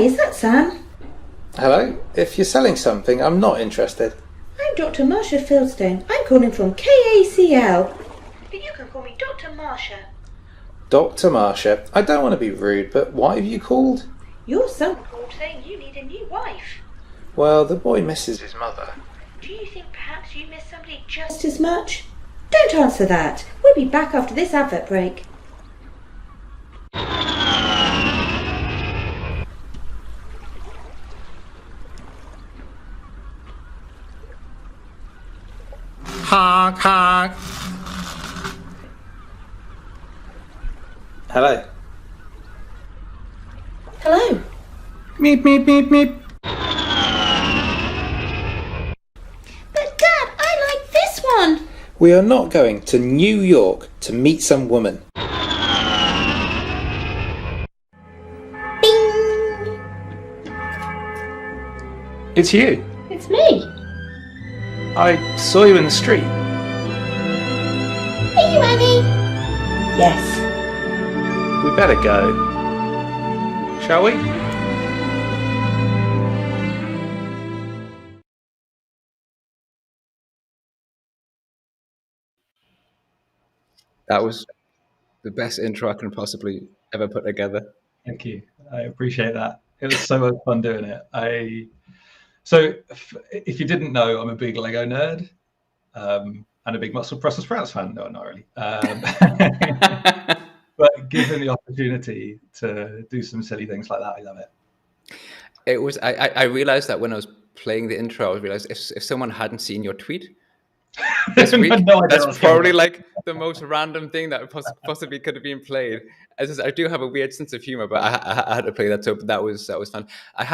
is that Sam? Hello? If you're selling something, I'm not interested. I'm Dr. Marcia Fieldstone. I'm calling from KACL. But you can call me Dr. Marcia. Dr. Marcia, I don't want to be rude, but why have you called? Your son called saying you need a new wife. Well, the boy misses his mother. Do you think perhaps you miss somebody just as much? Don't answer that. We'll be back after this advert break. Honk, honk. Hello. Hello. Meep, meep, meep, meep. But Dad, I like this one. We are not going to New York to meet some woman. Bing. It's you. It's me. I saw you in the street. Are you Annie? Yes. We better go. Shall we? That was the best intro I can possibly ever put together. Thank you. I appreciate that. It was so much fun doing it. So if you didn't know, I'm a big Lego nerd and a big Brussels sprouts fan. No, not really. But given the opportunity to do some silly things like that, I love it. It was. I realized that when I was playing the intro, I realized if someone hadn't seen your tweet this week, that's probably like the most random thing that possibly could have been played. I do have a weird sense of humor, but I had to play that. So that was fun. I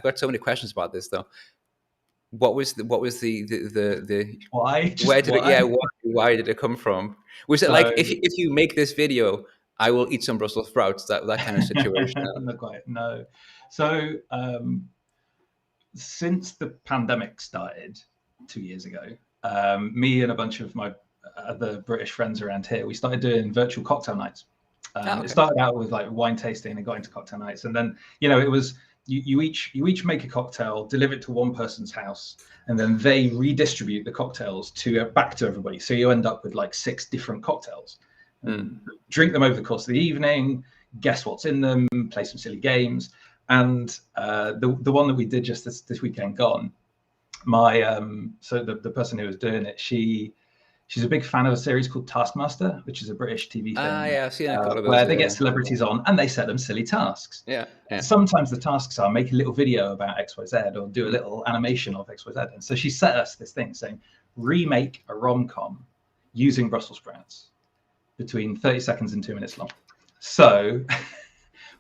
got so many questions about this though. What was the why? Why did it come from? Was it like if you make this video, I will eat some Brussels sprouts, that kind of situation? Not quite, no. So since the pandemic started 2 years ago, me and a bunch of my other British friends around here, we started doing virtual cocktail nights. It started out with like wine tasting and got into cocktail nights, and then it was you each make a cocktail, deliver it to one person's house, and then they redistribute the cocktails back to everybody. So you end up with like 6 different cocktails. Drink them over the course of the evening, guess what's in them, play some silly games. And the one that we did just this weekend gone, so the person who was doing it, she's a big fan of a series called Taskmaster, which is a British TV thing. Yeah, I've seen a couple of those, where they get celebrities on and they set them silly tasks. Yeah. Sometimes the tasks are make a little video about XYZ or do a little animation of XYZ. And so she set us this thing saying, remake a rom-com using Brussels sprouts between 30 seconds and 2 minutes long. So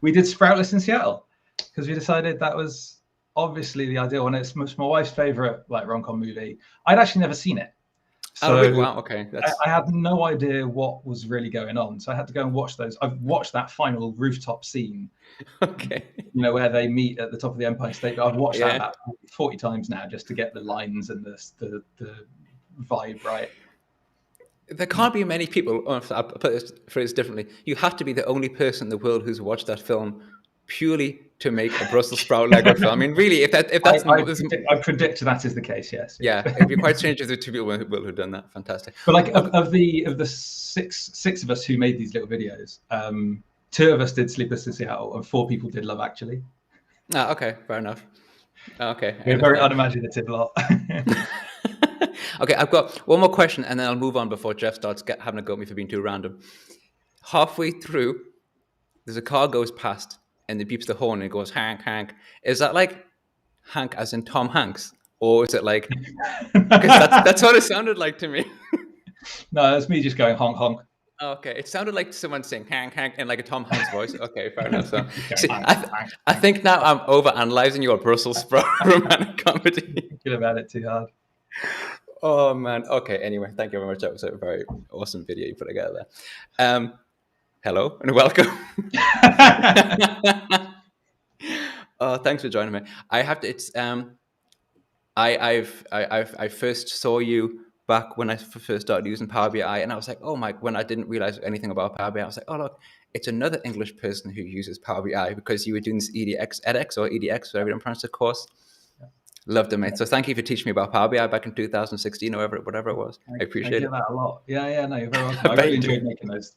we did Sproutless in Seattle because we decided that was obviously the ideal one. It's my wife's favorite like rom-com movie. I'd actually never seen it. So wow, okay. I had no idea what was really going on. So I had to go and watch those. I've watched that final rooftop scene. Okay. Where they meet at the top of the Empire State. I've watched that about 40 times now just to get the lines and the vibe right. There can't be many people. I'll put this phrase differently. You have to be the only person in the world who's watched that film purely to make a Brussels sprout Lego film. I mean, really, if that's I predict that is the case. Yes. Yeah, it'd be quite strange if there were 2 people who've done that. Fantastic. But like of the six of us who made these little videos, 2 of us did Sleepless in Seattle, and 4 people did Love Actually. Okay, fair enough. Okay, we're a very unimaginative lot. Okay, I've got one more question, and then I'll move on before Jeff starts having a go at me for being too random. Halfway through, there's a car goes past, and it beeps the horn, and it goes, Hank, Hank. Is that like Hank as in Tom Hanks? Or is it like... Because that's what it sounded like to me. No, it's me just going honk, honk. Okay, it sounded like someone saying Hank, Hank in like a Tom Hanks voice. Okay, fair enough. So, see, I think now I'm over-analyzing your Brussels sprout romantic comedy. Thinking about it too hard. Oh, man. Okay, anyway, thank you very much. That was a very awesome video you put together there. Hello and welcome. Thanks for joining me. I have to. It's I first saw you back when I first started using Power BI, and I was like, oh my! When I didn't realize anything about Power BI, I was like, oh look, it's another English person who uses Power BI because you were doing this edX or EDX, whatever you pronounce the course. Loved it, mate. So thank you for teaching me about Power BI back in 2016 or whatever it was. I appreciate it. I get that a lot. Yeah, no, you're very welcome. I really enjoyed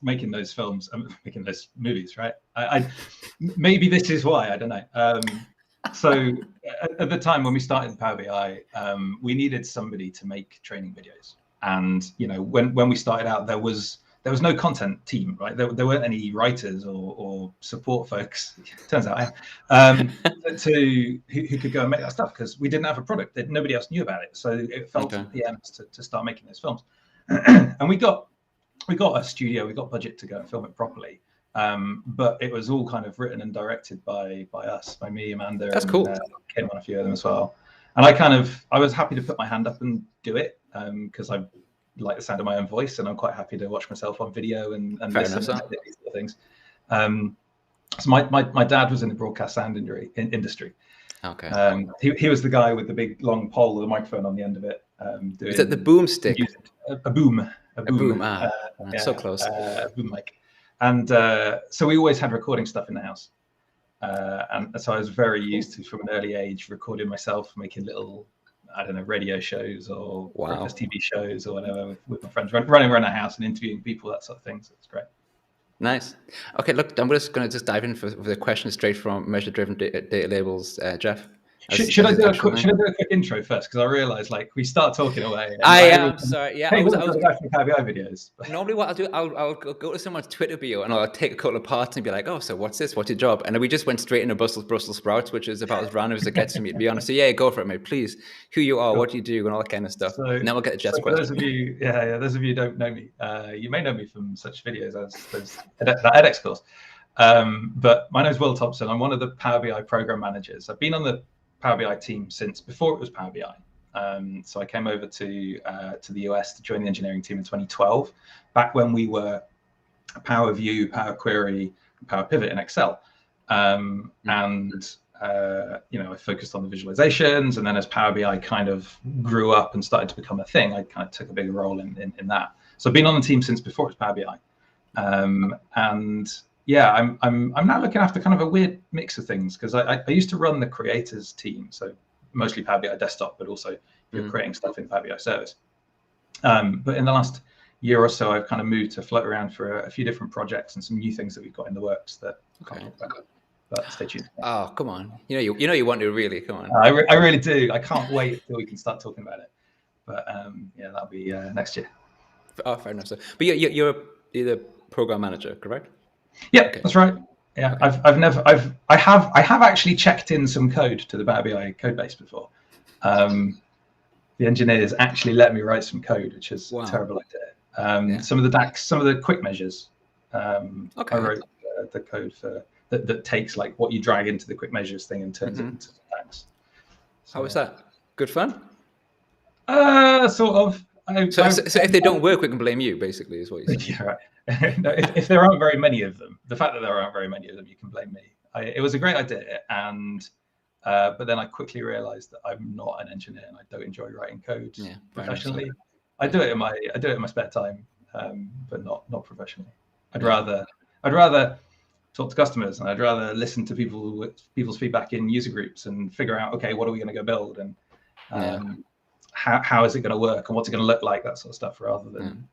making those films, making those movies, right? I maybe this is why, I don't know. So at the time when we started Power BI, we needed somebody to make training videos. And, you know, when we started out, there was no content team, right? There weren't any writers or support folks. Turns out who could go and make that stuff, because we didn't have a product that nobody else knew about it. So it fell to the PMs to start making those films. And we got a studio, we got budget to go and film it properly. But it was all kind of written and directed by us, by me, Amanda. That's cool. Kim on a few of them as well. And I was happy to put my hand up and do it, because I like the sound of my own voice, and I'm quite happy to watch myself on video and listen to these sort of things. So my dad was in the broadcast sound industry. Okay. He was the guy with the big long pole with a microphone on the end of it. Is that the boomstick? A boom. So close. A boom mic. And so we always had recording stuff in the house. And so I was very used to, from an early age, recording myself, making little, I don't know, radio shows or breakfast TV shows or whatever with my friends, running around the house and interviewing people, that sort of thing. So it's great. Nice. Okay, look, I'm just going to dive in for the question straight from measure-driven data labels, Jeff. Should I do a quick intro first? Because I realise, like, we start talking away. I am sorry. Yeah, I was actually Power BI videos. Normally, what I'll do, I'll go to someone's Twitter bio and I'll take a couple of parts and be like, "Oh, so what's this? What's your job?" And then we just went straight into Brussels sprouts, which is about as random as it gets to me, to be honest. So yeah, go for it, mate. Please, who you are, what do you do, and all that kind of stuff. And then we'll get to Jeff's question. Those of you, those of you who don't know me, you may know me from such videos as that edX course. But my name is Will Thompson. I'm one of the Power BI program managers. I've been on the Power BI team since before it was Power BI. So I came over to the US to join the engineering team in 2012, back when we were Power View, Power Query, Power Pivot in Excel. And I focused on the visualizations, and then as Power BI kind of grew up and started to become a thing, I kind of took a bigger role in that. So I've been on the team since before it was Power BI. Yeah, I'm now looking after kind of a weird mix of things, because I used to run the creators team, so mostly Power BI desktop, but also you're creating stuff in Power BI service. But in the last year or so, I've kind of moved to float around for a few different projects and some new things that we've got in the works that I can't talk about. But stay tuned. Oh, come on! You know you want to really come on. I really do. I can't wait until we can start talking about it. But yeah, that'll be next year. Oh, fair enough. So, but you're the program manager, correct? Yeah, okay. That's right. Yeah, okay. I have actually checked in some code to the Power BI code base before. The engineers actually let me write some code, which is a terrible idea. Some of the DAX, some of the quick measures. I wrote the code for that takes like what you drag into the quick measures thing and turns it into DAX. So, how was that? Good fun? Sort of. So if they don't work, we can blame you, basically, is what you're saying. Yeah, right. No, if there aren't very many of them, the fact that there aren't very many of them, you can blame me. It was a great idea, and but then I quickly realised that I'm not an engineer and I don't enjoy writing code professionally. I do it in my spare time, but not professionally. I'd rather talk to customers, and I'd rather listen to people's feedback in user groups and figure out, okay, what are we going to go build, and how is it going to work, and what's it going to look like, that sort of stuff, rather than.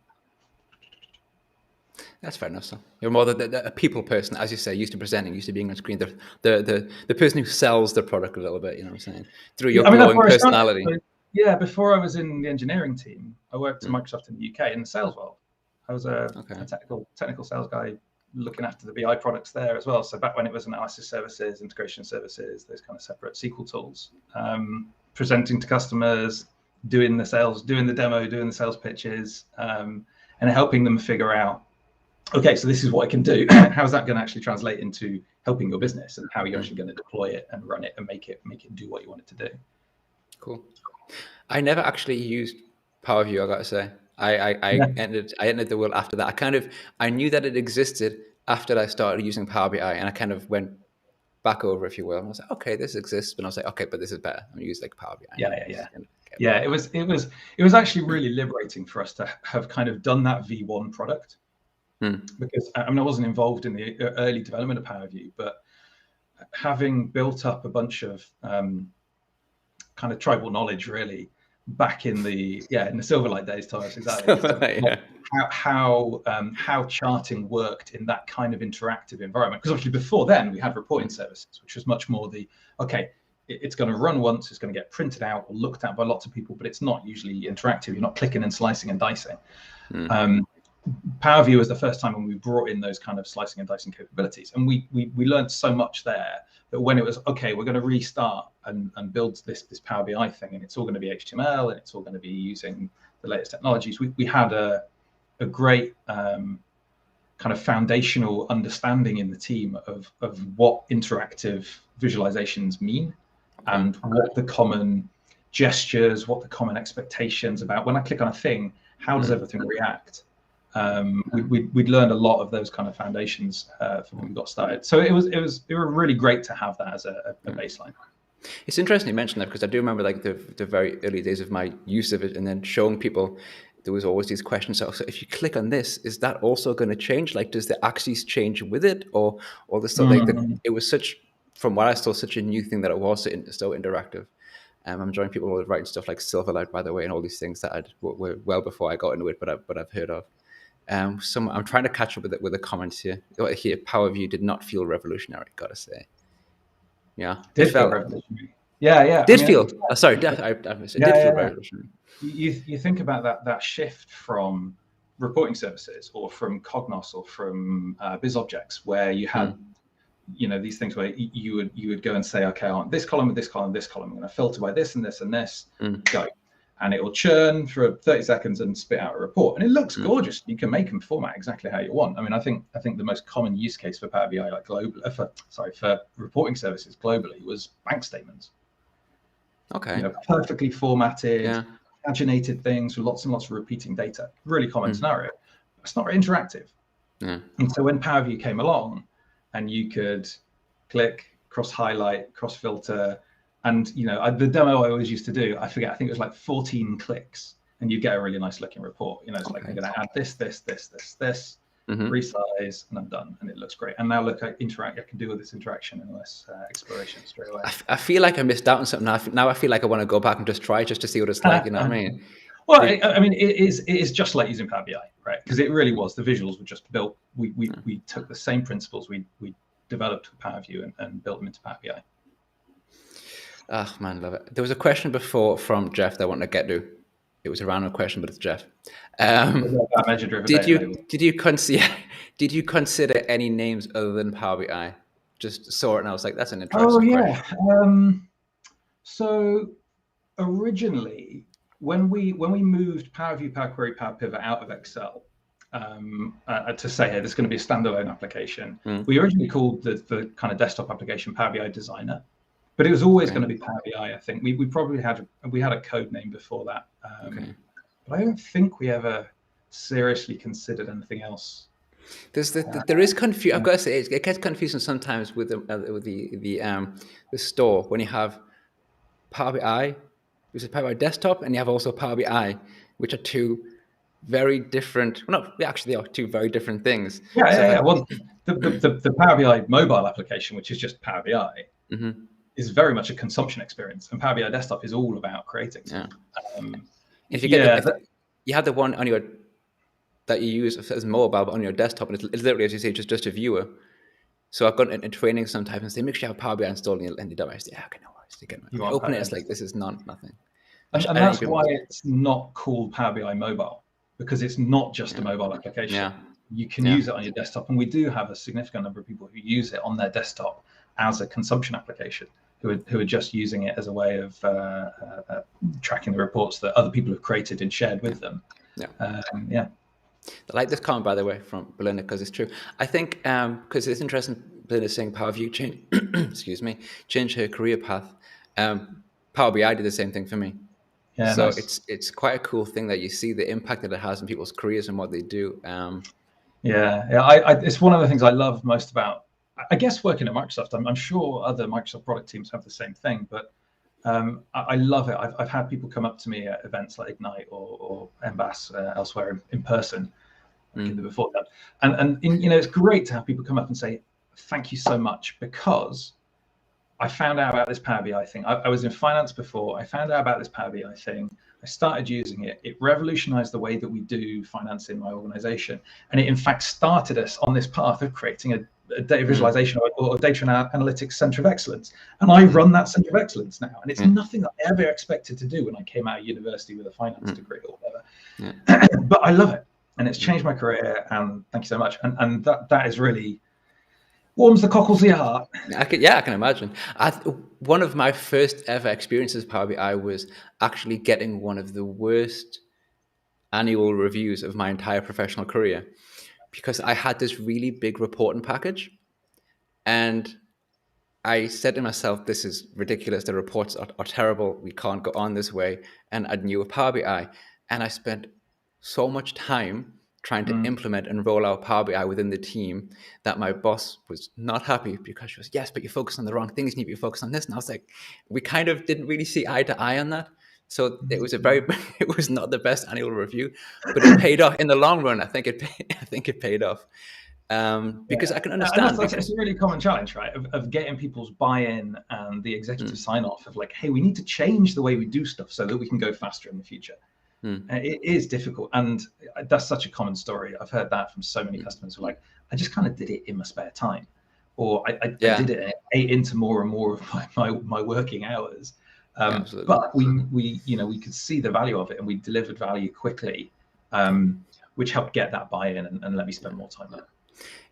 That's fair enough. So you're more a people person, as you say, used to presenting, used to being on screen, the person who sells the product a little bit. You know what I'm saying? Through your glowing personality. Yeah, before I was in the engineering team, I worked at Microsoft in the UK in the sales world. I was a technical sales guy looking after the BI products there as well. So back when it was analysis services, integration services, those kind of separate SQL tools, presenting to customers, doing the sales, doing the demo, doing the sales pitches, and helping them figure out, okay, so this is what I can do. How is that going to actually translate into helping your business, and how are you actually going to deploy it and run it and make it do what you want it to do? Cool. I never actually used Power View, I got to say. I entered the world after that. I knew that it existed after I started using Power BI, and I kind of went back over, if you will. And I was like, okay, this exists, but I was like, okay, but this is better. I'm gonna use like Power BI. Yeah. It was actually really liberating for us to have kind of done that V1 product. because I mean, I wasn't involved in the early development of Power View, but having built up a bunch of kind of tribal knowledge, really, back in the Silverlight days, Thomas, exactly. How charting worked in that kind of interactive environment. Because obviously before then we had reporting services, which was much more it's going to run once, it's going to get printed out or looked at by lots of people, but it's not usually interactive. You're not clicking and slicing and dicing. Power View was the first time when we brought in those kind of slicing and dicing capabilities, and we learned so much there that when it was we're going to restart and build this Power BI thing, and it's all going to be HTML and it's all going to be using the latest technologies, we had a great kind of foundational understanding in the team of what interactive visualizations mean, and what the common gestures, what the common expectations about when I click on a thing, how does everything react. We'd learned a lot of those kind of foundations from when we got started. So it was really great to have that as a baseline. It's interesting you mentioned that, because I do remember like the very early days of my use of it, and then showing people there was always these questions. So if you click on this, is that also going to change? Like, does the axes change with it, or the stuff it was from what I saw, such a new thing that it was so interactive. I'm enjoying people writing stuff like Silverlight, by the way, and all these things that were well before I got into it, but I've heard of. I'm trying to catch up with the comments here. Here, Power View did not feel revolutionary, gotta say. Yeah, did feel revolutionary. Yeah. Did feel revolutionary. You think about that shift from reporting services or from Cognos or from BizObjects, where you had these things where you would go and say, okay, I want this column with this column, this column. I'm going to filter by this and this and this. Go. And it will churn for 30 seconds and spit out a report, and it looks gorgeous. You can make them format exactly how you want. I mean, I think the most common use case for Power BI, like for reporting services globally, was bank statements. Okay. Perfectly formatted, paginated things with lots and lots of repeating data. Really common scenario. It's not very interactive. Yeah. And so when Power View came along, and you could click, cross-highlight, cross-filter, and the demo I always used to do, I think it was like 14 clicks, and you get a really nice looking report. It's like, I'm going to add this, resize, and I'm done, and it looks great. And now look, I can do with this interaction and less exploration straight away. I feel like I missed out on something. Now I feel like I want to go back and just try just to see what it's like. You know what I mean? Well, I mean, it is just like using Power BI, right? Because it really was. The visuals were just built. We took the same principles we developed with Power View and built them into Power BI. Oh man, love it. There was a question before from Jeff that I wanted to get to. It was a random question, but it's Jeff. Did you consider any names other than Power BI? Just saw it and I was like, that's an interesting question. So originally, when we moved Power View, Power Query, Power Pivot out of Excel to say, hey, this is going to be a standalone application, we originally called the kind of desktop application Power BI Designer, but it was always going to be Power BI. I think we probably had a code name before that, but I don't think we ever seriously considered anything else. There is confusion. I've got to say, it gets confusing sometimes with the store when you have Power BI, which is Power BI Desktop, and you have also Power BI, which are two very different. Well, no, actually, they are two very different things. Well, the Power BI mobile application, which is just Power BI, is very much a consumption experience, and Power BI Desktop is all about creating. If you get you have the one on your that you use as mobile, but on your desktop, and it's literally, as you say, just a viewer. So I've got in training sometimes and say, make sure you have Power BI installed in your device. Yeah, okay, no worries. You open it, it's like, this is nothing. And that's why it's not called Power BI Mobile, because it's not just a mobile application. Yeah. You can use it on your desktop, and we do have a significant number of people who use it on their desktop as a consumption application, who are just using it as a way of tracking the reports that other people have created and shared with them. I like this comment, by the way, from Belinda, because it's true. I think because it's interesting, Belinda saying Power View change her career path. Power BI did the same thing for me. Yeah, so nice. It's quite a cool thing that you see the impact that it has on people's careers and what they do. It's one of the things I love most about, I guess, working at Microsoft. I'm sure other Microsoft product teams have the same thing, but I love it. I've had people come up to me at events like Ignite or Embass elsewhere in person, like in the before that. And you know, it's great to have people come up and say, thank you so much, because I found out about this Power BI thing. I was in finance before. I found out about this Power BI thing. I started using it. It revolutionized the way that we do finance in my organization. And it, in fact, started us on this path of creating a data visualization or data analytics center of excellence. And I run that center of excellence now. And it's nothing I ever expected to do when I came out of university with a finance degree or whatever. But I love it. And it's changed my career. And thank you so much. And that is really warms the cockles of your heart. I can imagine. One of my first ever experiences with Power BI was actually getting one of the worst annual reviews of my entire professional career, because I had this really big reporting package, and I said to myself, this is ridiculous. The reports are terrible. We can't go on this way. And I knew of Power BI, and I spent so much time trying to implement and roll out Power BI within the team that my boss was not happy, because she was, yes, but you're focused on the wrong things. You need to be focused on this. And I was like, we kind of didn't really see eye to eye on that. So it was it was not the best annual review, but it paid off in the long run. I think it paid off. Because I can understand. It's a really common challenge, right? Of getting people's buy-in and the executive sign-off of like, hey, we need to change the way we do stuff so that we can go faster in the future. It is difficult, and that's such a common story. I've heard that from so many customers who are like, I just kind of did it in my spare time, or I did it and it ate into more and more of my working hours. But we could see the value of it, and we delivered value quickly, which helped get that buy-in and let me spend more time there.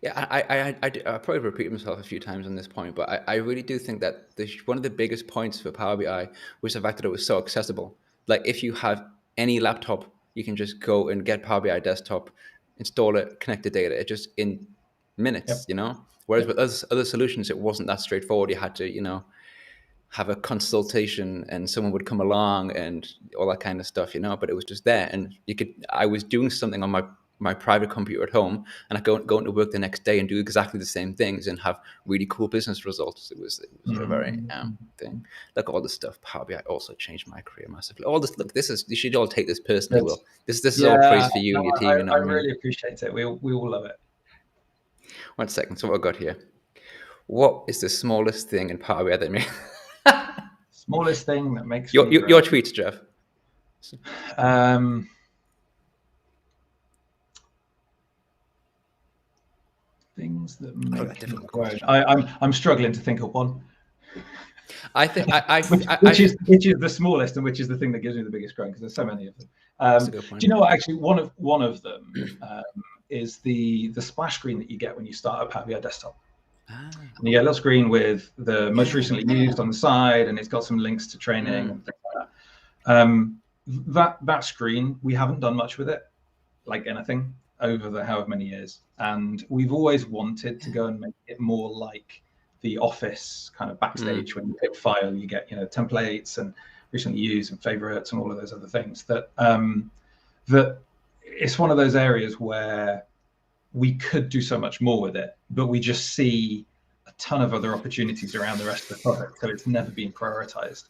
Yeah, I probably repeat myself a few times on this point, but I really do think that one of the biggest points for Power BI was the fact that it was so accessible. Like, if you have any laptop, you can just go and get Power BI desktop, install it, connect the data. It just in minutes, you know. Whereas with other solutions, it wasn't that straightforward. You had to, have a consultation, and someone would come along and all that kind of stuff, But it was just there, and I was doing something on my private computer at home, and I go into work the next day and do exactly the same things and have really cool business results. It was a very thing. Look, all this stuff. Power BI also changed my career massively. All this. Look, you should all take this personally. Will this is all praise for you and your team. I really appreciate it. We all love it. 1 second. So what I got here. What is the smallest thing in Power BI that made? Smallest thing that makes your tweets, Jeff. Things that make me grow. I'm struggling to think of one. I think which is the smallest, and which is the thing that gives me the biggest growth, because there's so many of them. That's a good point. Do you know what? Actually, one of them is the splash screen that you get when you start a Power BI desktop. And you get a little screen with the most recently used on the side, and it's got some links to training and things like that. That screen, we haven't done much with it, like anything, over the however many years. And we've always wanted to go and make it more like the Office kind of backstage. When you pick file, you get templates and recently used and favorites and all of those other things. That it's one of those areas where we could do so much more with it, but we just see a ton of other opportunities around the rest of the product, so it's never been prioritized.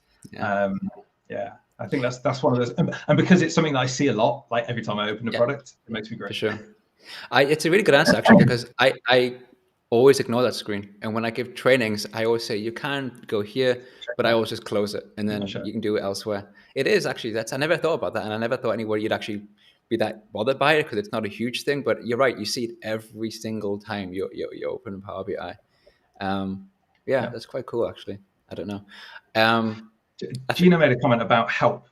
I think that's one of those, and because it's something that I see a lot, like every time I open a product, it makes me great. For sure. It's a really good answer, actually, because I always ignore that screen, and when I give trainings, I always say you can go here, but I always just close it, and then you can do it elsewhere. It is actually I never thought about that, and I never thought anybody would actually be that bothered by it, because it's not a huge thing. But you're right, you see it every single time you open Power BI. That's quite cool, actually. I don't know. Gina made a comment about help.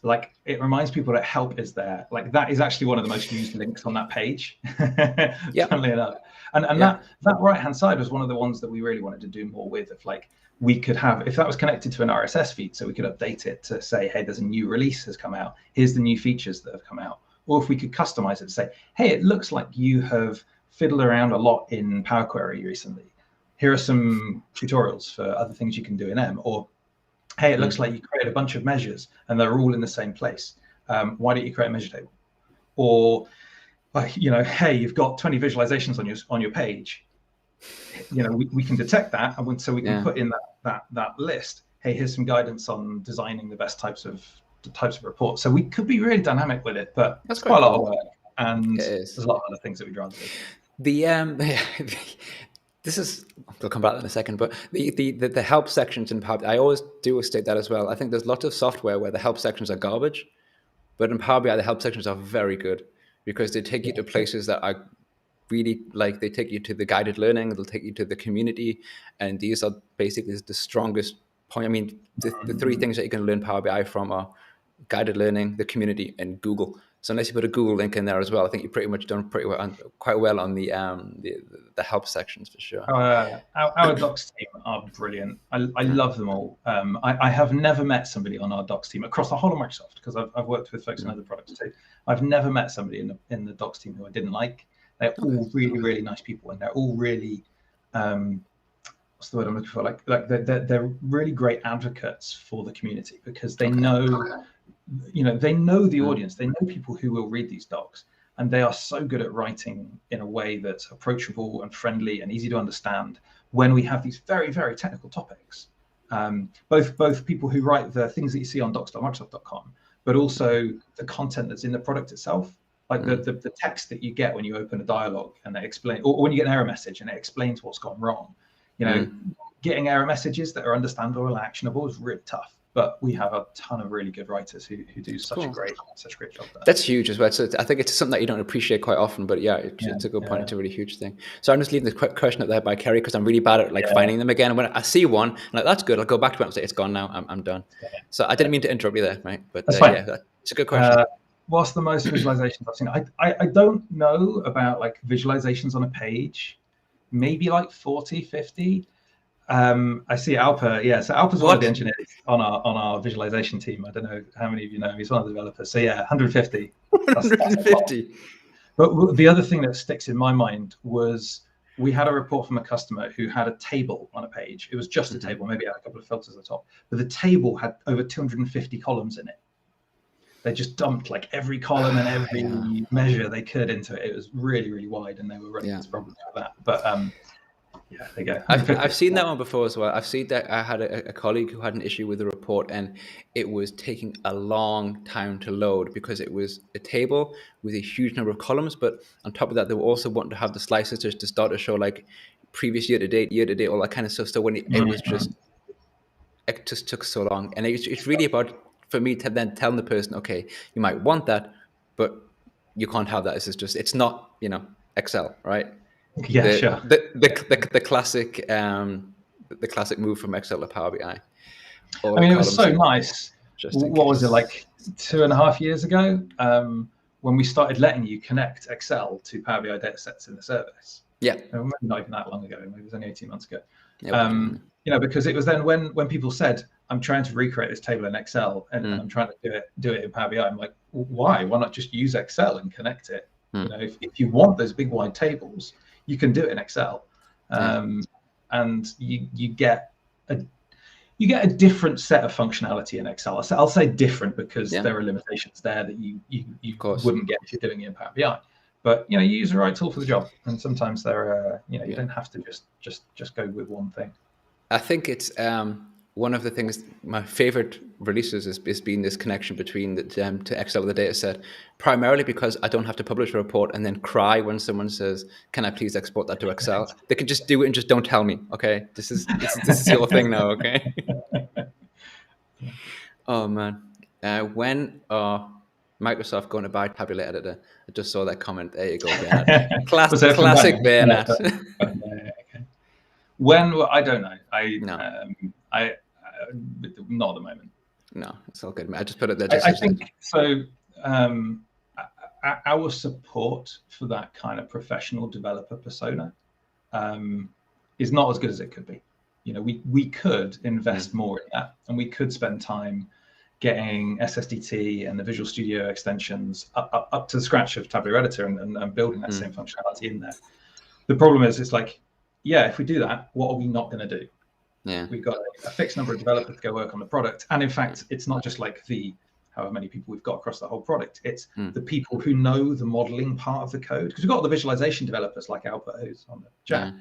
Like, it reminds people that help is there. Like, that is actually one of the most used links on that page. Funnily enough. And that right hand side was one of the ones that we really wanted to do more with. If like we could have, if that was connected to an RSS feed, so we could update it to say, hey, there's a new release has come out. Here's the new features that have come out. Or if we could customize it to say, hey, it looks like you have fiddled around a lot in Power Query recently. Here are some tutorials for other things you can do in M. Or, hey, it looks like you created a bunch of measures and they're all in the same place. Why don't you create a measure table? Or, like, hey, you've got 20 visualizations on your page. We can detect that, and so we can put in that list. Hey, here's some guidance on designing the best types of reports. So we could be really dynamic with it, but that's quite a lot of work. and It is. there's a lot of other things that we'd rather do. This is, we'll come back to that in a second, but the help sections in Power BI, I always do state that as well. I think there's lots of software where the help sections are garbage, but in Power BI, the help sections are very good because they take you to places that are really, like, they take you to the guided learning, they'll take you to the community, and these are basically the strongest point. I mean, the three things that you can learn Power BI from are guided learning, the community, and Google. So unless you put a Google link in there as well, I think you've pretty much done quite well on the help sections for sure. Our docs team are brilliant. I love them all. I have never met somebody on our docs team across the whole of Microsoft, because I've worked with folks in other products too. I've never met somebody in the docs team who I didn't like. They're all really, really nice people, and they're all really, what's the word I'm looking for? Like they're really great advocates for the community, because they know. They know the audience, they know people who will read these docs, and they are so good at writing in a way that's approachable and friendly and easy to understand when we have these very, very technical topics. Both people who write the things that you see on docs.microsoft.com, but also the content that's in the product itself, like the text that you get when you open a dialogue and they explain, or when you get an error message and it explains what's gone wrong. Getting error messages that are understandable and actionable is really tough. But we have a ton of really good writers who do such a great job there. That's huge as well. So I think it's something that you don't appreciate quite often, but it's a good point. It's a really huge thing. So I'm just leaving the question up there by Kerry, because I'm really bad at finding them again. And when I see one, I'm like, that's good, I'll go back to it and say, it's gone now, I'm done. So I didn't mean to interrupt you there, right? But it's a good question. What's the most visualizations I've seen? I don't know about like visualizations on a page, maybe like 40, 50. I see Alper. Yeah, so Alper's one of the engineers on our visualization team. I don't know how many of you know him. He's one of the developers. So yeah, 150. 150. But the other thing that sticks in my mind was we had a report from a customer who had a table on a page. It was just a table, maybe it had a couple of filters at the top, but the table had over 250 columns in it. They just dumped like every column and every measure they could into it. It was really, really wide, and they were running into problems with that. But yeah, there you go. I've seen that one before as well. I've seen that. I had a colleague who had an issue with the report, and it was taking a long time to load because it was a table with a huge number of columns. But on top of that, they were also wanting to have the slices to start to show like previous year to date, all that kind of stuff. So when it just took so long, and it's really about, for me, to then telling the person, okay, you might want that, but you can't have that. It's not Excel, right? Yeah, sure. The classic move from Excel to Power BI. I mean, it was so nice. What was it, like 2.5 years ago, when we started letting you connect Excel to Power BI datasets in the service? Yeah, maybe not even that long ago. Maybe it was only 18 months ago. Because it was then when people said, "I'm trying to recreate this table in Excel and I'm trying to do it in Power BI." I'm like, why? Why not just use Excel and connect it? If you want those big wide tables, you can do it in Excel, and you get a different set of functionality in Excel. I'll say different because there are limitations there that you wouldn't get if you're doing it in Power BI. But you use the right tool for the job, and sometimes you don't have to just go with one thing. I think it's one of the things, my favorite releases is being this connection between to Excel with the data set, primarily because I don't have to publish a report and then cry when someone says, "Can I please export that to Excel?" They can just do it and just don't tell me. Okay, this is your thing now. Okay. Oh man, when are Microsoft going to buy Tabular Editor? I just saw that comment. There you go, Bernard. Classic Bernard. When? Well, I don't know. Not at the moment. No, it's all good. I just put it there. I think so. Our support for that kind of professional developer persona is not as good as it could be. We could invest more in that, and we could spend time getting SSDT and the Visual Studio extensions up to the scratch of Tabular Editor and building that same functionality in there. The problem is, it's like, if we do that, what are we not going to do? Yeah, we've got a fixed number of developers to go work on the product, and in fact, it's not just like however many people we've got across the whole product. It's the people who know the modeling part of the code, because we've got the visualization developers like Albert, who's on the chat.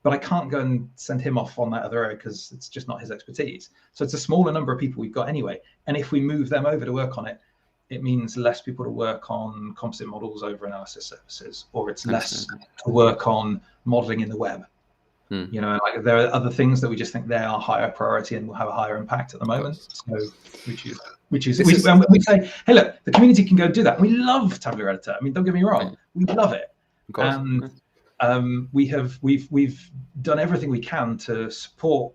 But I can't go and send him off on that other area because it's just not his expertise. So it's a smaller number of people we've got anyway. And if we move them over to work on it, it means less people to work on composite models over analysis services, or it's less to work on modeling in the web. You know, like there are other things that we just think they are higher priority and will have a higher impact at the moment. So we say, hey, look, the community can go do that. We love Tabular Editor. I mean, don't get me wrong, we love it. And we've done everything we can to support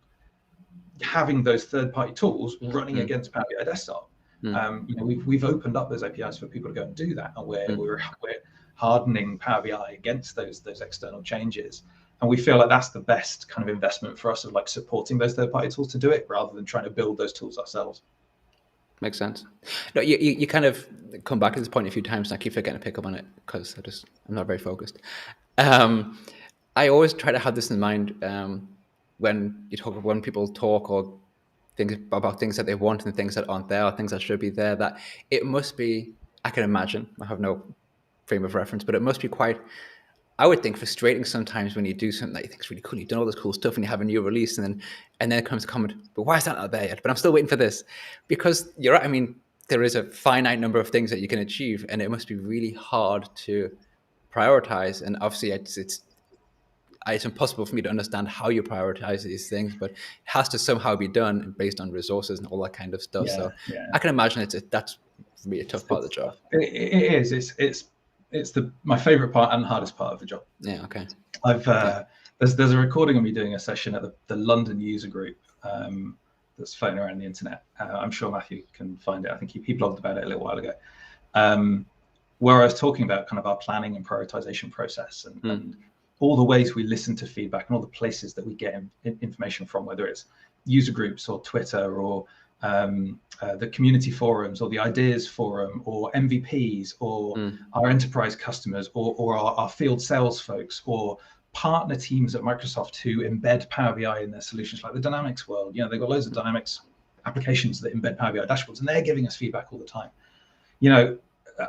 having those third-party tools running against Power BI Desktop. You know, we've opened up those APIs for people to go and do that, and we're hardening Power BI against those external changes. And we feel like that's the best kind of investment for us, of like supporting those third-party tools to do it, rather than trying to build those tools ourselves. Makes sense. No, you kind of come back to this point a few times, and I keep forgetting to pick up on it because I'm not very focused. I always try to have this in mind when people talk or think about things that they want and things that aren't there, or things that should be there. That it must be, I can imagine, I have no frame of reference, but it must be quite, I would think, frustrating sometimes when you do something that you think is really cool. You've done all this cool stuff and you have a new release, and then it comes a comment, but why is that not there yet? But I'm still waiting for this. Because you're right, I mean, there is a finite number of things that you can achieve, and it must be really hard to prioritize. And obviously it's impossible for me to understand how you prioritize these things, but it has to somehow be done based on resources and all that kind of stuff. I can imagine that's really a tough part of the job. It is. It's my favorite part and hardest part of the job. Yeah. Okay. There's a recording of me doing a session at the London user group that's floating around the internet. I'm sure Matthew can find it. I think he blogged about it a little while ago, where I was talking about kind of our planning and prioritization process, and all the ways we listen to feedback, and all the places that we get information from, whether it's user groups or Twitter or the community forums or the ideas forum or MVPs or our enterprise customers or our field sales folks or partner teams at Microsoft who embed Power BI in their solutions, like the Dynamics world. You know, they've got loads of Dynamics applications that embed Power BI dashboards, and they're giving us feedback all the time. You know,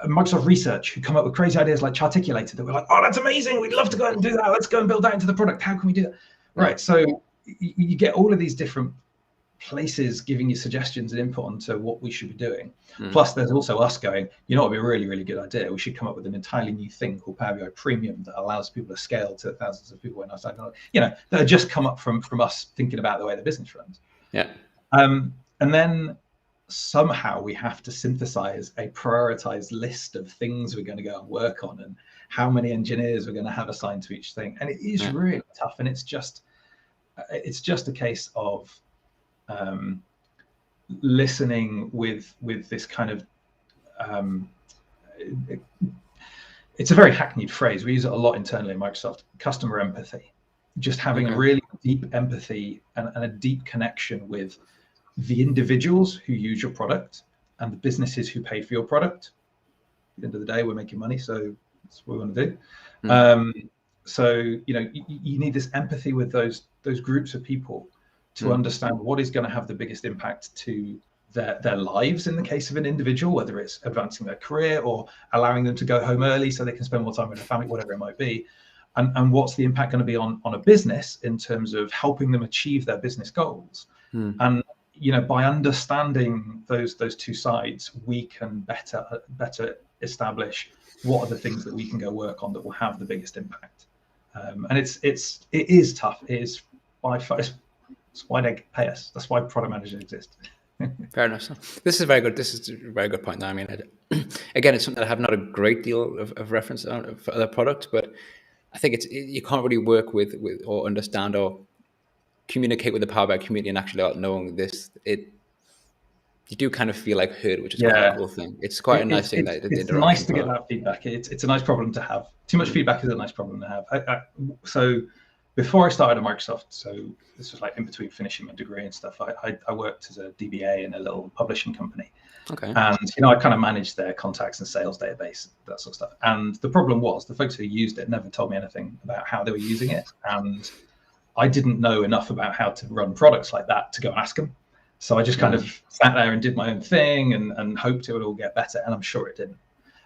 Microsoft Research, who come up with crazy ideas like Charticulated, that we're like, oh, that's amazing, we'd love to go and do that, let's go and build that into the product, how can we do that? Right, so you get all of these different places giving you suggestions and input onto what we should be doing. Plus there's also us going, you know, it'd be a really, really good idea, we should come up with an entirely new thing called Power BI Premium that allows people to scale to thousands of people when outside, you know, that have just come up from us thinking about the way the business runs. And then somehow we have to synthesize a prioritized list of things we're going to go and work on, and how many engineers we're going to have assigned to each thing. And it is really tough. And it's just a case of listening with this kind of, it's a very hackneyed phrase. We use it a lot internally in Microsoft, customer empathy, just having a really deep empathy and a deep connection with the individuals who use your product and the businesses who pay for your product. At the end of the day, we're making money, so that's what we want to do. So, you know, you need this empathy with those groups of people to understand what is going to have the biggest impact to their lives in the case of an individual, whether it's advancing their career or allowing them to go home early so they can spend more time with their family, whatever it might be. And what's the impact going to be on a business in terms of helping them achieve their business goals. And you know, by understanding those two sides, we can better establish what are the things that we can go work on that will have the biggest impact. And it is tough. It is by far, it's why they pay us. That's why product managers exist. Fair enough. So this is very good. This is a very good point. I mean, again, it's something that I have not a great deal of reference on for other products, but I think you can't really work with or understand or communicate with the Power BI community and actually without knowing this. You do kind of feel like heard, which is quite a cool thing. It's quite a nice thing that it's nice to get that feedback. It's a nice problem to have. Too much feedback is a nice problem to have. So before I started at Microsoft, so this was like in between finishing my degree and stuff, I worked as a DBA in a little publishing company. Okay. And, you know, I kind of managed their contacts and sales database, that sort of stuff. And the problem was the folks who used it never told me anything about how they were using it. And I didn't know enough about how to run products like that to go and ask them. So I just kind of sat there and did my own thing and hoped it would all get better. And I'm sure it didn't.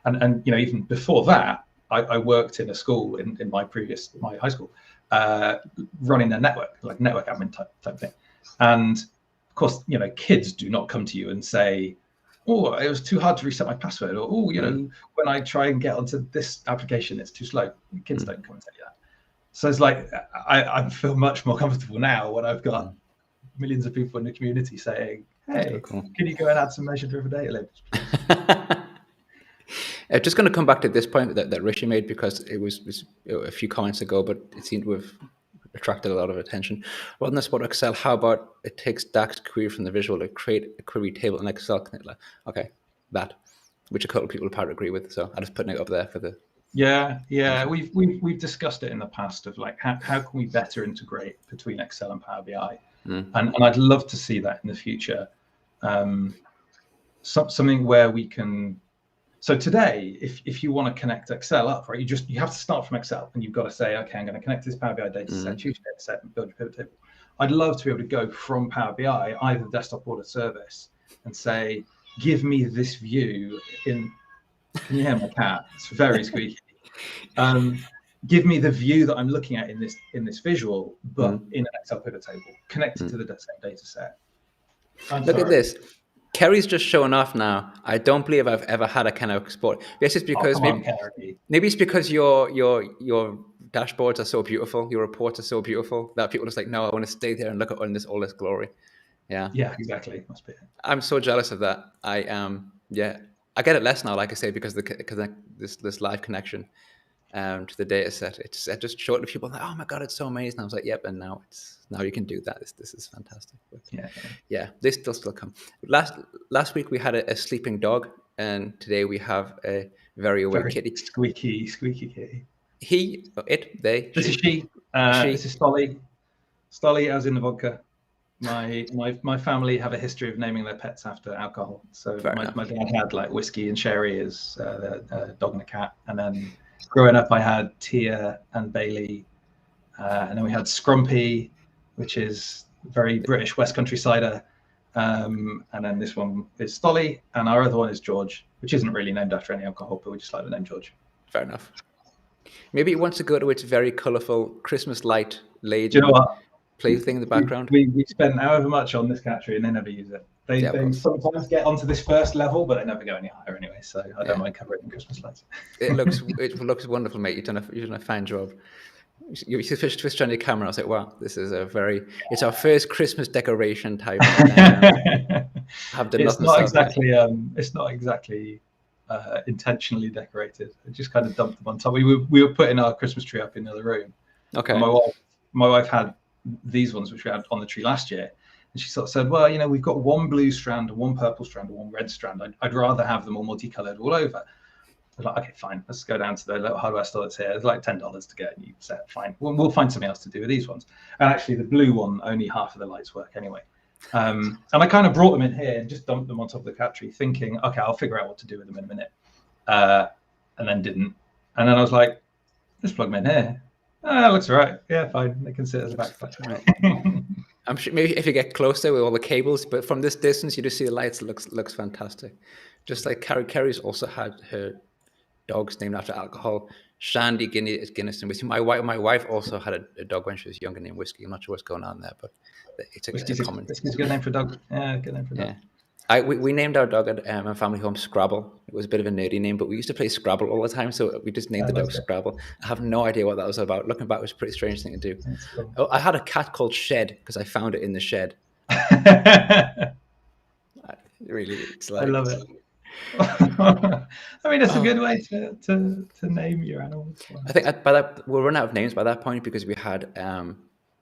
And you know, even before that, I worked in a school in my high school, running a network, like network admin type thing. And of course, you know, kids do not come to you and say, oh, it was too hard to reset my password, or oh, you know, when I try and get onto this application, it's too slow. Kids don't come and tell you that. So it's like I feel much more comfortable now when I've got millions of people in the community saying, hey, can you go and add some measure-driven data labels, please? I'm just going to come back to this point that Rishi made, because it was a few comments ago, but it seemed to have attracted a lot of attention. Well, in this about Excel, how about it takes DAX query from the visual to create a query table in Excel? Okay, that, which a couple of people probably agree with. So I'm just putting it up there for the. Yeah. We've discussed it in the past of like how can we better integrate between Excel and Power BI, and I'd love to see that in the future. Something where we can. So today, if you want to connect Excel up, right, you have to start from Excel, and you've got to say, okay, I'm going to connect this Power BI data set, choose data set, and build your pivot table. I'd love to be able to go from Power BI, either desktop or the service, and say, give me this view in. Can you hear my cat? It's very squeaky. Give me the view that I'm looking at in this visual, but in an Excel pivot table, connected to the same data set. Look at this. Kerry's just showing off now. I don't believe I've ever had a kind of export. This is because maybe it's because your dashboards are so beautiful, your reports are so beautiful that people are just like, no, I want to stay there and look at all this glory. Yeah. Yeah, exactly. Must be. I'm so jealous of that. I get it less now, like I say, because this live connection to the data set. I just showed it to people like, oh my god, it's so amazing. I was like, yep, and now you can do that. This is fantastic. But yeah, they still come. Last week we had a sleeping dog, and today we have a very awake kitty. Squeaky kitty. They. This is she. This is Stolly. Stolly, as in the vodka. My family have a history of naming their pets after alcohol. So my dad had like whiskey and sherry as a dog and a cat, and then growing up I had Tia and Bailey, and then we had Scrumpy, which is very British West Country cider, and then this one is Stolly, and our other one is George, which isn't really named after any alcohol, but we just like the name George. Fair enough. Maybe it wants to go to its very colourful Christmas light laden. Do you know what? Play thing in the background. We spend however much on this cat tree and they never use it. They sometimes get onto this first level, but they never go any higher anyway. So I don't mind covering Christmas lights. It looks wonderful, mate. You've done a fine job. You switched on your camera. I was like, wow, this is it's our first Christmas decoration type. It's not exactly intentionally decorated. I just kind of dumped them on top. We were putting our Christmas tree up in the other room. Okay. My wife had these ones which we had on the tree last year, and she sort of said, well, we've got one blue strand, one purple strand, one red strand. I'd rather have them all multicolored all over. I was like, okay, fine, let's go down to the little hardware store that's here. It's like $10 to get a new set. Fine, we'll find something else to do with these ones. And actually the blue one, only half of the lights work anyway. And I kind of brought them in here and just dumped them on top of the cat tree, thinking, okay, I'll figure out what to do with them in a minute, and then didn't. And then I was like, just plug them in here. That looks all right. Yeah, fine. They can sit as a backlight. I'm sure maybe if you get closer with all the cables, but from this distance, you just see the lights. It looks fantastic. Just like Carrie's also had her dogs named after alcohol. Shandy is Guinness and whiskey. My wife also had a dog when she was younger named Whiskey. I'm not sure what's going on there, but it's a common. It's a good name for a dog. Yeah, good name for a dog. We named our dog at my family home Scrabble. It was a bit of a nerdy name, but we used to play Scrabble all the time, so we just named the dog Scrabble. I have no idea what that was about. Looking back, it was a pretty strange thing to do. Cool. Oh, I had a cat called Shed because I found it in the shed. Really, it's like, I love it. I mean, it's a good way to name your animals. I think we'll run out of names by that point because we had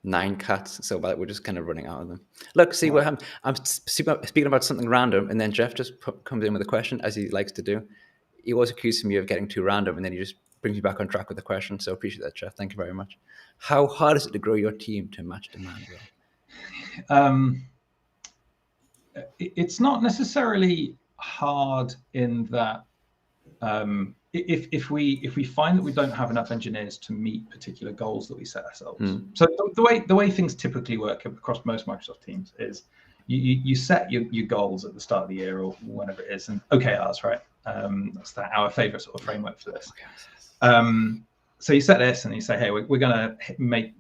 9 cats, so we're just kind of running out of them. Look, see what happens. I'm speaking about something random, and then Jeff just comes in with a question, as he likes to do. He always accuses me of getting too random, and then he just brings me back on track with the question. So appreciate that, Jeff. Thank you very much. How hard is it to grow your team to match demand? It's not necessarily hard in that if we find that we don't have enough engineers to meet particular goals that we set ourselves. So the way things typically work across most Microsoft teams is you set your goals at the start of the year or whenever it is, and OKRs, right? That's our favorite sort of framework for this. So you set this and you say, hey, we're going to make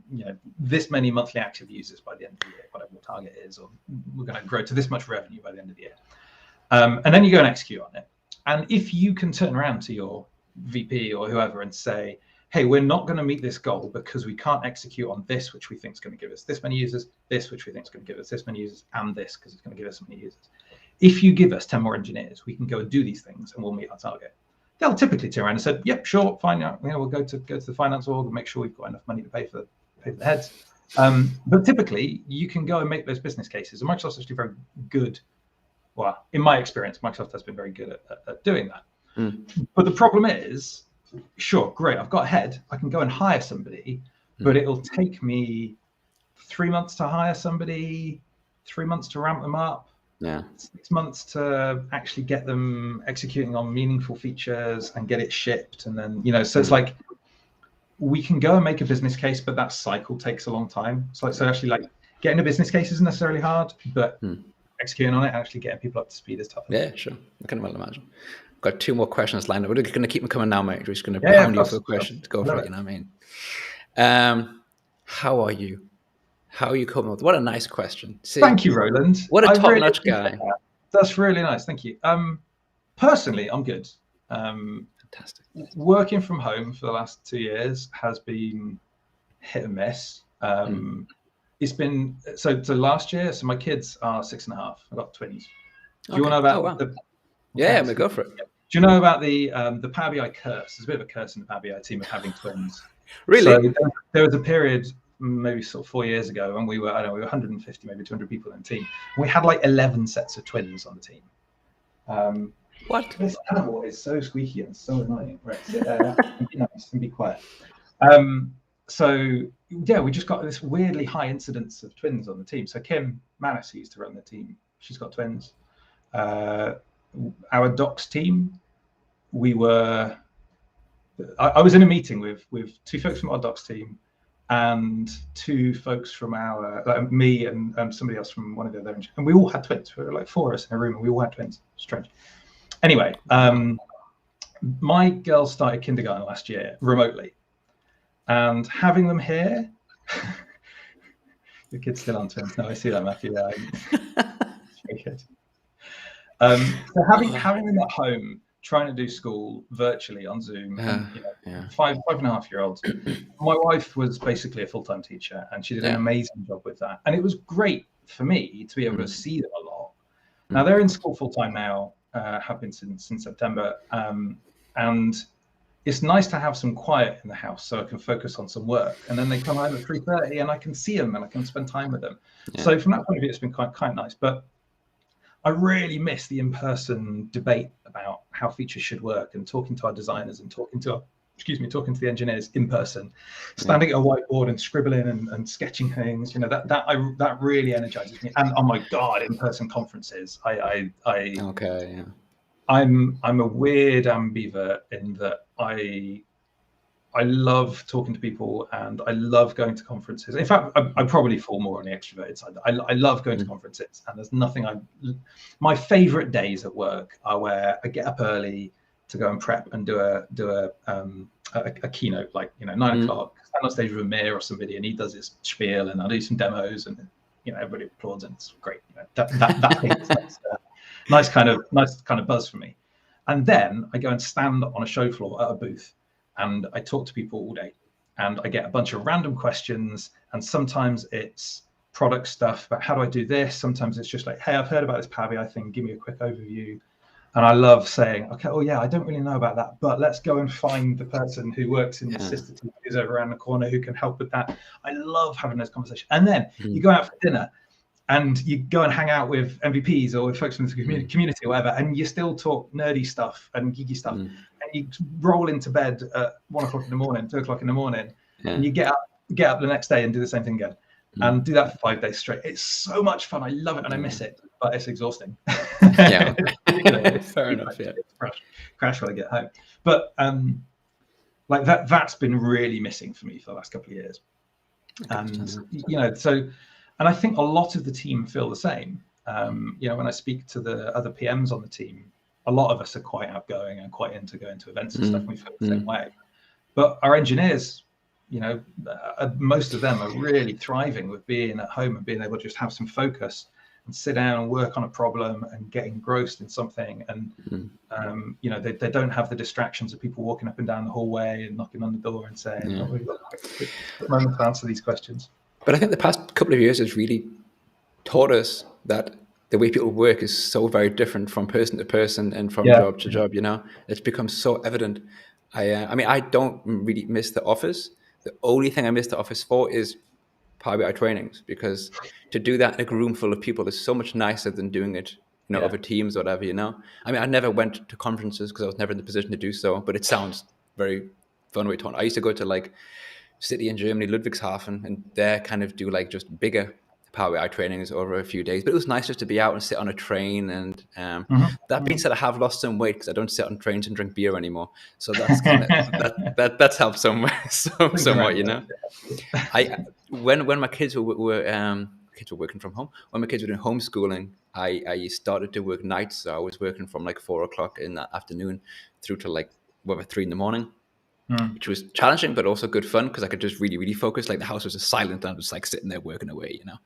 this many monthly active users by the end of the year, whatever the target is, or we're going to grow to this much revenue by the end of the year. And then you go and execute on it. And if you can turn around to your VP or whoever and say, hey, we're not going to meet this goal because we can't execute on this, which we think is going to give us this many users, this, which we think is going to give us this many users, and this, because it's going to give us so many users. If you give us 10 more engineers, we can go and do these things and we'll meet our target. They'll typically turn around and say, yep, sure, fine. We'll go to the finance org and make sure we've got enough money to pay for the heads. But typically, you can go and make those business cases. And Microsoft's actually very good. Well, in my experience, Microsoft has been very good at doing that. But the problem is, sure, great, I've got a head. I can go and hire somebody, but it'll take me 3 months to hire somebody, 3 months to ramp them up, 6 months to actually get them executing on meaningful features and get it shipped. And then, so it's like, we can go and make a business case, but that cycle takes a long time. So actually, like, getting a business case isn't necessarily hard, but executing on it, actually getting people up to speed is tough. Yeah, sure. I can well imagine. Got 2 more questions lined up. We're going to keep them coming now, mate. We're just going to pound you for the questions. Go for it, you know what I mean? How are you? How are you coming with? What a nice question. See, thank you, Roland. What a top-notch guy. That's really nice. Thank you. Personally, I'm good. Fantastic. Working from home for the last 2 years has been hit and miss. It's been so last year. So my kids are 6.5. I've got twins. Do you want to know about the? Yeah, go for it. Do you know about the Power BI curse? There's a bit of a curse in the Power BI team of having twins. Really? So there was a period, maybe sort of 4 years ago, when we were 150, maybe 200 people in the team. We had like 11 sets of twins on the team. What? This animal is so squeaky and so annoying. Right, sit there and be nice and be quiet. So yeah, we just got this weirdly high incidence of twins on the team. So Kim Manis, who used to run the team, she's got twins. Our docs team, I was in a meeting with 2 folks from our docs team and 2 folks from our, me and somebody else from one of the other, and we all had twins. We were like 4 of us in a room and we all had twins. Strange. Anyway, my girls started kindergarten last year remotely, and having them here, your kid's still on twins. No, I see that, Matthew. Yeah, very good. So having them at home, trying to do school virtually on Zoom, 5.5-year-olds. My wife was basically a full-time teacher, and she did an amazing job with that. And it was great for me to be able to see them a lot. Now they're in school full-time now, have been since September, and it's nice to have some quiet in the house so I can focus on some work. And then they come home at 3:30, and I can see them and I can spend time with them. So from that point of view, it's been quite nice. But I really miss the in-person debate about how features should work, and talking to our designers and talking to the engineers in person, standing at a whiteboard and scribbling and sketching things. That really energizes me. And oh my God, in-person conferences. I'm a weird ambivert in that I love talking to people and I love going to conferences. In fact, I probably fall more on the extroverted side. I love going to conferences, and there's nothing my favorite days at work are where I get up early to go and prep and do a keynote, like 9 o'clock, stand on stage with Amir or somebody, and he does his spiel, and I'll do some demos, and everybody applauds, and it's great. That thing is nice kind of buzz for me. And then I go and stand on a show floor at a booth, and I talk to people all day, and I get a bunch of random questions, and sometimes it's product stuff about how do I do this. Sometimes it's just like, hey, I've heard about this Power BI thing, give me a quick overview. And I love saying, okay, oh yeah, I don't really know about that, but let's go and find the person who works in the sister team who's over around the corner who can help with that. I love having those conversations. And then you go out for dinner and you go and hang out with MVPs or with folks from the community or whatever, and you still talk nerdy stuff and geeky stuff. And you roll into bed at 1 o'clock in the morning, 2 o'clock in the morning, and you get up the next day and do the same thing again. And do that for 5 days straight. It's so much fun. I love it and I miss it, but it's exhausting. Yeah, fair enough. Yeah, crash when I get home. But like that's been really missing for me for the last couple of years. And I think a lot of the team feel the same. When I speak to the other PMs on the team, a lot of us are quite outgoing and quite into going to events and stuff. And we feel the same way. But our engineers, most of them are really thriving with being at home and being able to just have some focus and sit down and work on a problem and get engrossed in something. And, you know, they don't have the distractions of people walking up and down the hallway and knocking on the door and saying, oh, we've got a quick moment to answer these questions. But I think the past couple of years has really taught us that the way people work is so very different from person to person and from job to job, you know. It's become so evident. I mean, I don't really miss the office. The only thing I miss the office for is Power BI trainings, because to do that in a room full of people is so much nicer than doing it, you know, over Teams or whatever, you know. I mean, I never went to conferences because I was never in the position to do so, but it sounds very fun way to talk. I used to go to like city in Germany, Ludwigshafen, and there kind of do like just bigger Power BI trainings over a few days. But it was nice just to be out and sit on a train. And that being said, I have lost some weight because I don't sit on trains and drink beer anymore. So that's kind of that's helped somewhat, you know. When my kids were working from home, when my kids were doing homeschooling, I started to work nights. So I was working from like 4 o'clock in the afternoon through to like 3 in the morning. Which was challenging, but also good fun because I could just really, really focus. Like the house was just silent, and I was like sitting there working away, you know.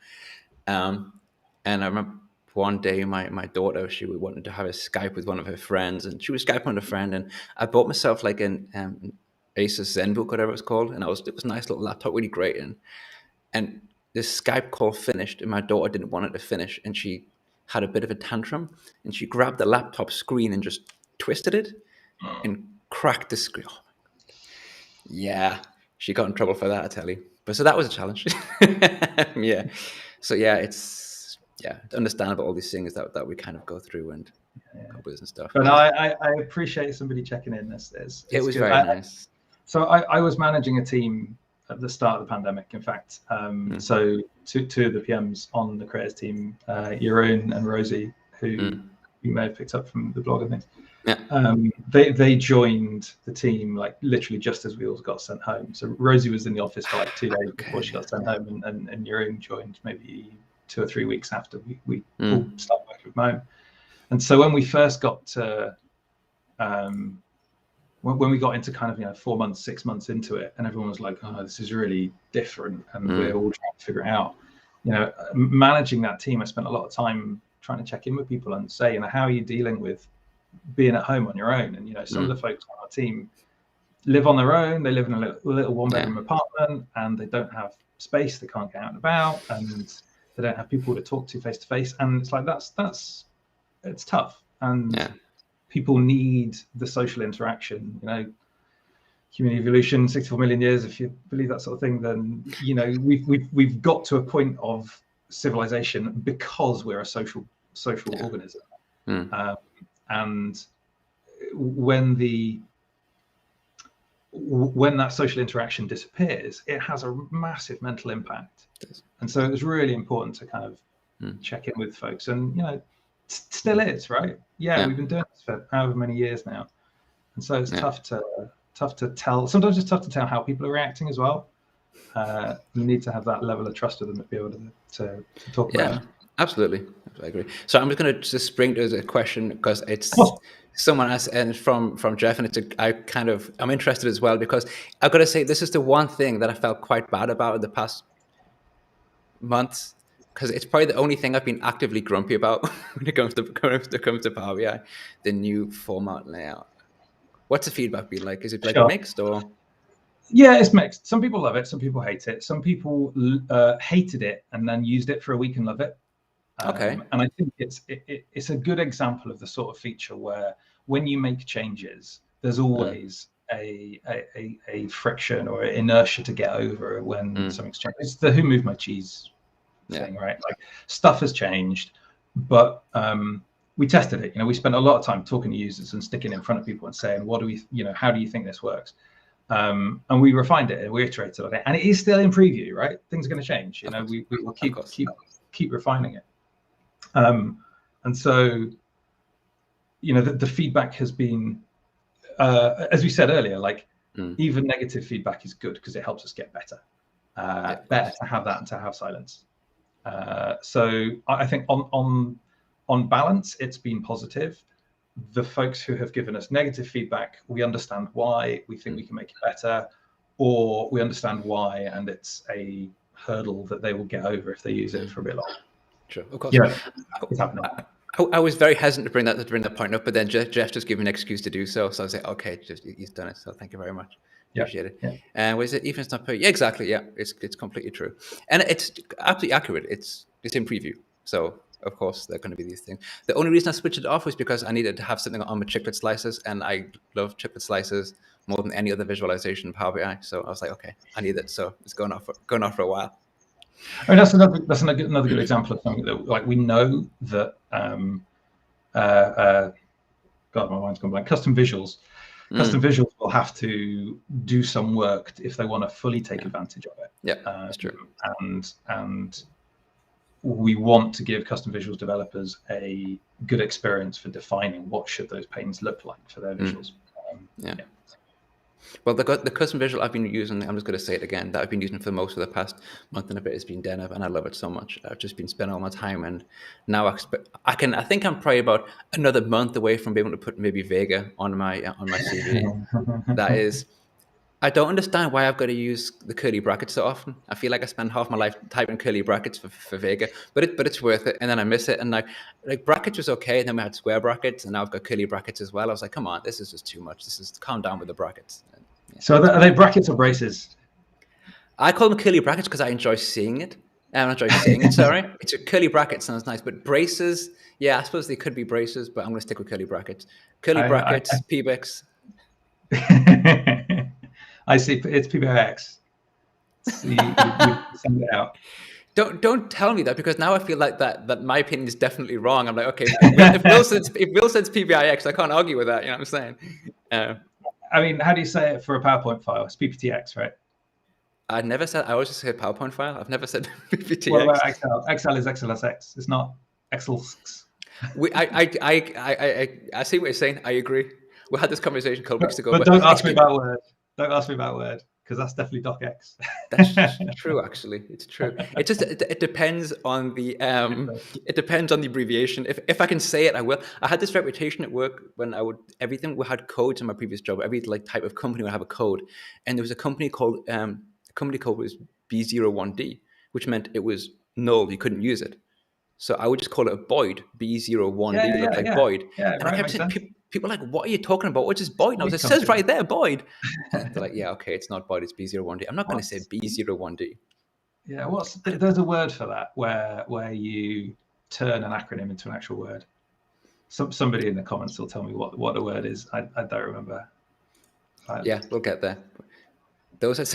And I remember one day my daughter, she wanted to have a Skype with one of her friends, and she was Skyping with a friend, and I bought myself like an Asus ZenBook, whatever it's called, and it was a nice little laptop, really great. And this Skype call finished, and my daughter didn't want it to finish, and she had a bit of a tantrum, and she grabbed the laptop screen and just twisted it and cracked the screen. Oh, yeah, she got in trouble for that, I tell you. But so that was a challenge. Yeah. So yeah, it's understandable, all these things that we kind of go through and companies and stuff. But I appreciate somebody checking in. It was very nice. So I was managing a team at the start of the pandemic, in fact. So two of the PMs on the creators team, Jeroen and Rosie, who you may have picked up from the blog and things. Yeah. They joined the team like literally just as we all got sent home. So Rosie was in the office for like 2 days before she got sent home, and Jeroen joined maybe 2 or 3 weeks after we all started working from home. And so when we first got to when we got into kind of 4 months, 6 months into it, and everyone was like, oh, this is really different, and we're all trying to figure it out. Managing that team, I spent a lot of time trying to check in with people and say, how are you dealing with being at home on your own? And some of the folks on our team live on their own. They live in a little one-bedroom apartment, and they don't have space. They can't get out and about, and they don't have people to talk to face to face. And it's like it's tough. And people need the social interaction. Human evolution, 64 million years. If you believe that sort of thing, then we've got to a point of civilization because we're a social organism. And when that social interaction disappears, it has a massive mental impact. And so it was really important to kind of check in with folks, and still is, right? We've been doing this for however many years now, and so it's tough to tell. Sometimes it's tough to tell how people are reacting as well. You need to have that level of trust with them to be able to talk about it. Absolutely, I agree. So I'm just going to just spring to a question because it's someone asked, and it's from Jeff, and I'm interested as well, because I've got to say this is the one thing that I felt quite bad about in the past months, because it's probably the only thing I've been actively grumpy about when it comes to Power BI, the new format layout. What's the feedback been like? Is it like mixed or? Yeah, it's mixed. Some people love it, some people hate it. Some people hated it and then used it for a week and love it. And I think it's a good example of the sort of feature where when you make changes, there's always a friction or inertia to get over when something's changed. It's the who moved my cheese thing, right? Like stuff has changed, but we tested it. We spent a lot of time talking to users and sticking it in front of people and saying, what do we, how do you think this works? And we refined it and we iterated on it, and it is still in preview, right? Things are going to change. We will keep refining it. And so, the feedback has been, as we said earlier, like even negative feedback is good because it helps us get better. Better to have that and to have silence. So I think on balance, it's been positive. The folks who have given us negative feedback, we understand why, we think we can make it better, or we understand why, and it's a hurdle that they will get over if they use it for a bit long. Sure, of course. Yeah, it's happening. I was very hesitant to bring that point up, but then Jeff just gave me an excuse to do so. So I was like, okay, just he's done it. So thank you very much. Appreciate it. Yeah. And was it even it's not per? Yeah, exactly. Yeah, it's completely true, and it's absolutely accurate. It's in preview, so of course there are going to be these things. The only reason I switched it off was because I needed to have something on my chiclet slices, and I love chiclet slices more than any other visualization in Power BI. So I was like, okay, I need it. So it's going off for a while. I mean, that's another good example of something that, like, we know that God, my mind's gone blank. Custom visuals will have to do some work if they want to fully take advantage of it. Yeah, that's true. And we want to give custom visuals developers a good experience for defining what should those panes look like for their visuals. Yeah. Well, the custom visual I've been using, I'm just going to say it again, that I've been using for most of the past month and a bit has been Deneb, and I love it so much. I've just been spending all my time, and now I think I'm probably about another month away from being able to put maybe Vega on my CV. That is, I don't understand why I've got to use the curly brackets so often. I feel like I spend half my life typing curly brackets for Vega, but it's worth it. And then I miss it. And like brackets was okay. And then we had square brackets, and now I've got curly brackets as well. I was like, come on, this is just too much. Calm down with the brackets. Yeah. So are they brackets or braces? I call them curly brackets because I enjoy seeing it. I enjoy seeing it, sorry. It's a curly bracket, sounds nice. But braces, yeah, I suppose they could be braces, but I'm going to stick with curly brackets. Curly brackets, PBX. I see. It's PBX. So you send it out. Don't tell me that, because now I feel like that my opinion is definitely wrong. I'm like, okay, if Will says PBIX, I can't argue with that. You know what I'm saying? I mean, how do you say it for a PowerPoint file? It's PPTX, right? I never said. I always just say PowerPoint file. I've never said PPTX. What about Excel? Excel is XLSX. It's not Excel. I see what you're saying. I agree. We had this conversation a couple weeks ago. But don't ask me about Word. Don't ask me about Word, because that's definitely DocX. That's true, actually. It's true. It just it depends on the abbreviation. If I can say it, I will. I had this reputation at work when we had codes in my previous job. Every type of company would have a code, and there was a company called company code was B01D, which meant it was null. You couldn't use it. So I would just call it a Boyd, B01D, Boyd. Yeah, and I kept saying, people are like, what are you talking about? What's this Boyd? And I was like, it says right there, Boyd. And they're like, yeah, okay, it's not Boyd, it's B01D. I'm not going to say B01D. Yeah, there's a word for that where you turn an acronym into an actual word. Somebody in the comments will tell me what the word is. I don't remember. Yeah, we'll get there. Those are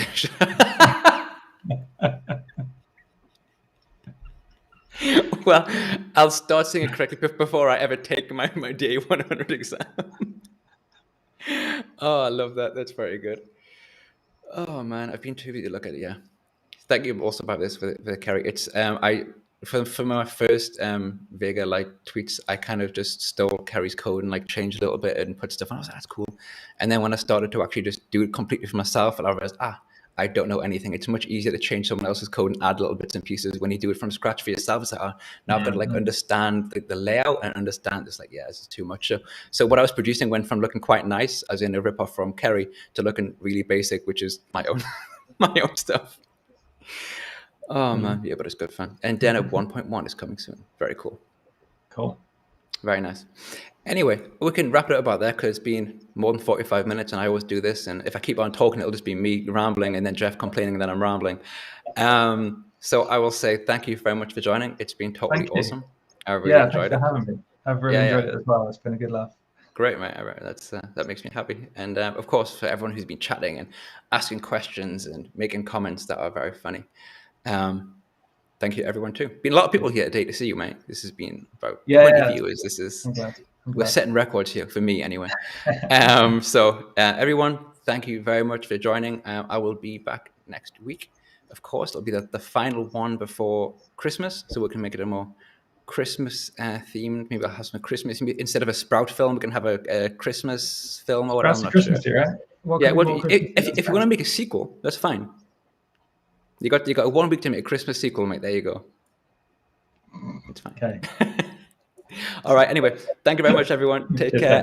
Well, I'll start saying it correctly before I ever take my day 100 exam. Oh, I love that. That's very good. Oh man, I've been too busy to look at it. Yeah, thank you also about this for Kerry. It's for my first Vega tweets, I kind of just stole Kerry's code and changed a little bit and put stuff on. I was like, that's cool. And then when I started to actually just do it completely for myself, and I realized, I don't know anything. It's much easier to change someone else's code and add little bits and pieces when you do it from scratch for yourself. It's like, now I've got to understand the layout and understand this. This is too much. So what I was producing went from looking quite nice, as in a ripoff from Kerry, to looking really basic, which is my own stuff. Oh man, yeah, but it's good fun. And then at 1.1 is coming soon. Very cool. Cool. Very nice. Anyway, we can wrap it up about that, because it's been more than 45 minutes, and I always do this. And if I keep on talking, it'll just be me rambling and then Jeff complaining that I'm rambling. So I will say thank you very much for joining. It's been totally awesome. I really enjoyed it. Thanks for having me. I've really enjoyed it as well. It's been a good laugh. Great, mate. That makes me happy. And of course, for everyone who's been chatting and asking questions and making comments that are very funny. Thank you, everyone, too. Been a lot of people here today to see you, mate. This has been about 20 viewers. This is we're setting records here for me, anyway. So everyone, thank you very much for joining. I will be back next week. Of course, it'll be the final one before Christmas, so we can make it a more Christmas themed. Maybe I'll have some Christmas instead of a Sprout film. We can have a Christmas film or whatever. That's Christmas here, right? If you want to make a sequel, that's fine. You got 1 week to make a Christmas sequel, mate. There you go. It's fine. Okay. All right. Anyway, thank you very much, everyone. Take care.